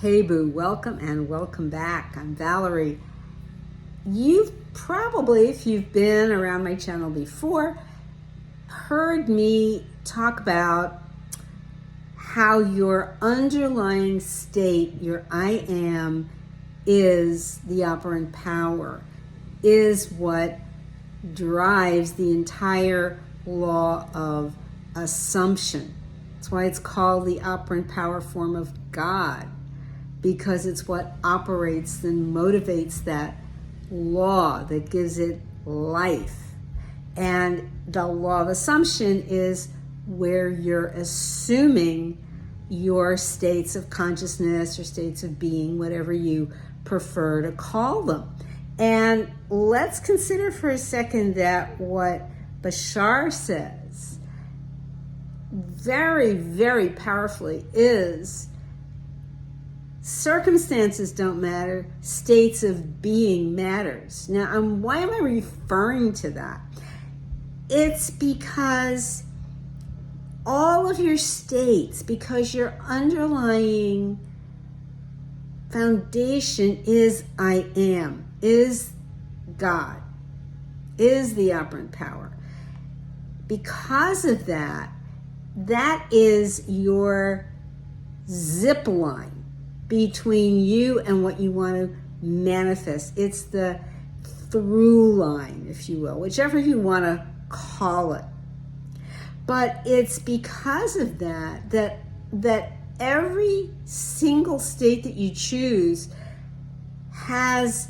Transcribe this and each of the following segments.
Hey boo, welcome and welcome back. I'm Valerie. You've probably, if you've been around my channel before, heard me talk about how your underlying state, your I am, is the operant power, is what drives the entire law of assumption. That's why it's called the operant power form of God, because it's what operates and motivates that law that gives it life. And the law of assumption is where you're assuming your states of consciousness or states of being, whatever you prefer to call them. And let's consider for a second that what Bashar says very, very powerfully is circumstances don't matter, states of being matters. Now, why am I referring to that? It's because all of your states, because your underlying foundation is I am, is God, is the operant power. Because of that, that is your zip line between you and what you want to manifest. It's the through line, if you will, whichever you want to call it. But it's because of that every single state that you choose has,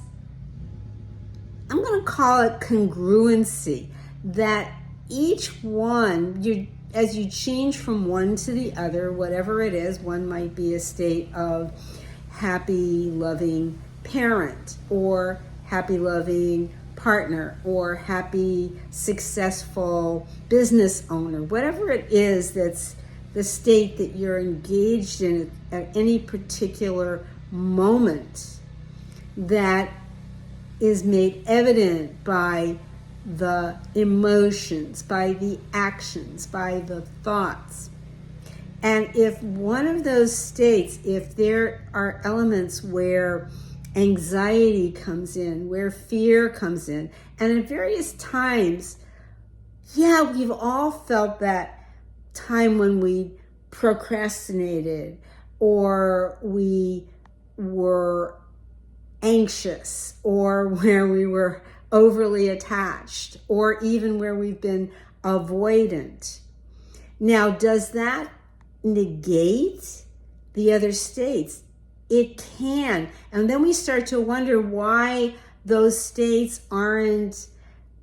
I'm going to call it congruency, that each one, as you change from one to the other, whatever it is, one might be a state of happy, loving parent, or happy, loving partner, or happy, successful business owner, whatever it is that's the state that you're engaged in at any particular moment, that is made evident by the emotions, by the actions, by the thoughts. And if one of those states, if there are elements where anxiety comes in, where fear comes in, and at various times, we've all felt that time when we procrastinated, or we were anxious, or where we were overly attached, or even where we've been avoidant. Now, does that negate the other states? It can. And then we start to wonder why those states aren't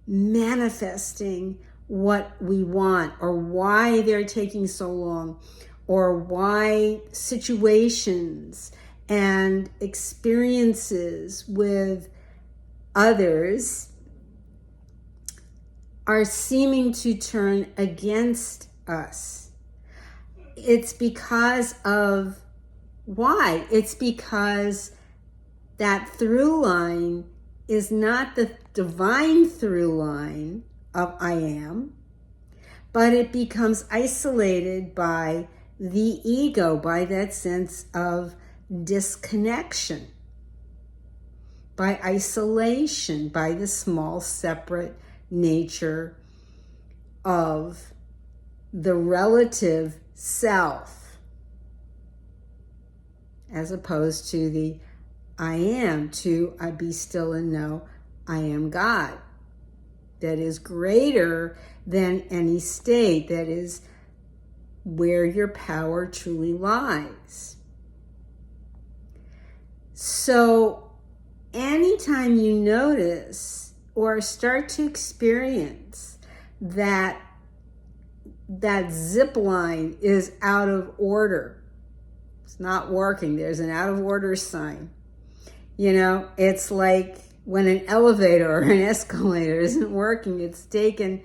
manifesting what we want, or why they're taking so long, or why situations and experiences with others are seeming to turn against us. It's because of why? It's because that through line is not the divine through line of I am, but it becomes isolated by the ego, by that sense of disconnection, by isolation, by the small separate nature of the relative self, as opposed to the I am, to I be still and know I am God, that is greater than any state, that is where your power truly lies. So anytime you notice or start to experience that zip line is out of order, it's not working, there's an out of order sign. It's like when an elevator or an escalator isn't working, it's taken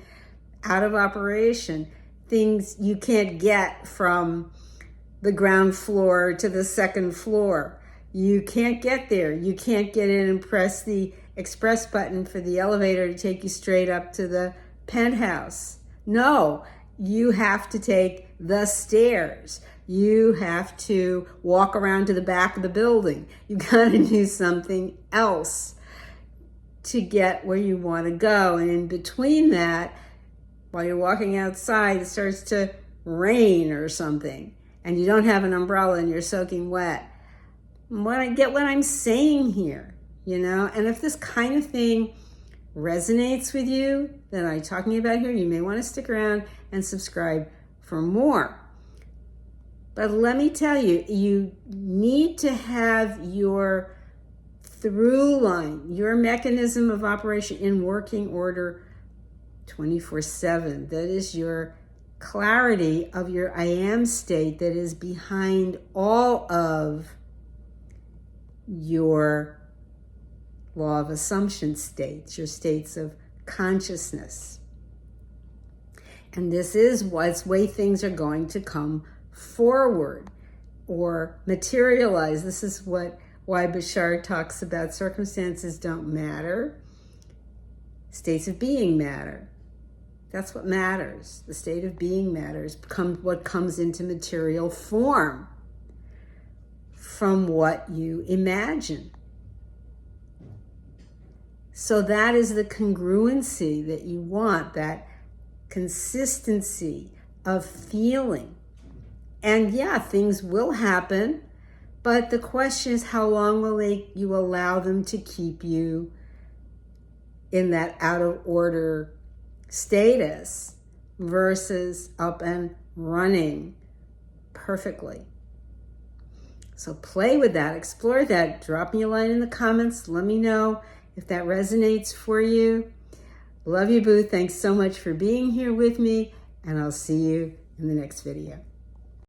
out of operation. Things you can't get from the ground floor to the second floor. You can't get there. You can't get in and press the express button for the elevator to take you straight up to the penthouse. No, you have to take the stairs. You have to walk around to the back of the building. You got to do something else to get where you want to go. And in between that, while you're walking outside, it starts to rain or something, and you don't have an umbrella and you're soaking wet. I get what I'm saying here, you know? And if this kind of thing resonates with you that I'm talking about here, you may want to stick around and subscribe for more. But let me tell you, you need to have your through line, your mechanism of operation in working order 24/7. That is your clarity of your I am state that is behind all of your law of assumption states, your states of consciousness. And this is what's way things are going to come forward or materialize. This is why Bashar talks about circumstances don't matter. States of being matter. That's what matters. The state of being matters. What comes into material form from what you imagine. So that is the congruency that you want, that consistency of feeling. And yeah, things will happen, but the question is, how long will you allow them to keep you in that out of order status versus up and running perfectly? So play with that, explore that. Drop me a line in the comments. Let me know if that resonates for you. Love you, boo. Thanks so much for being here with me, and I'll see you in the next video.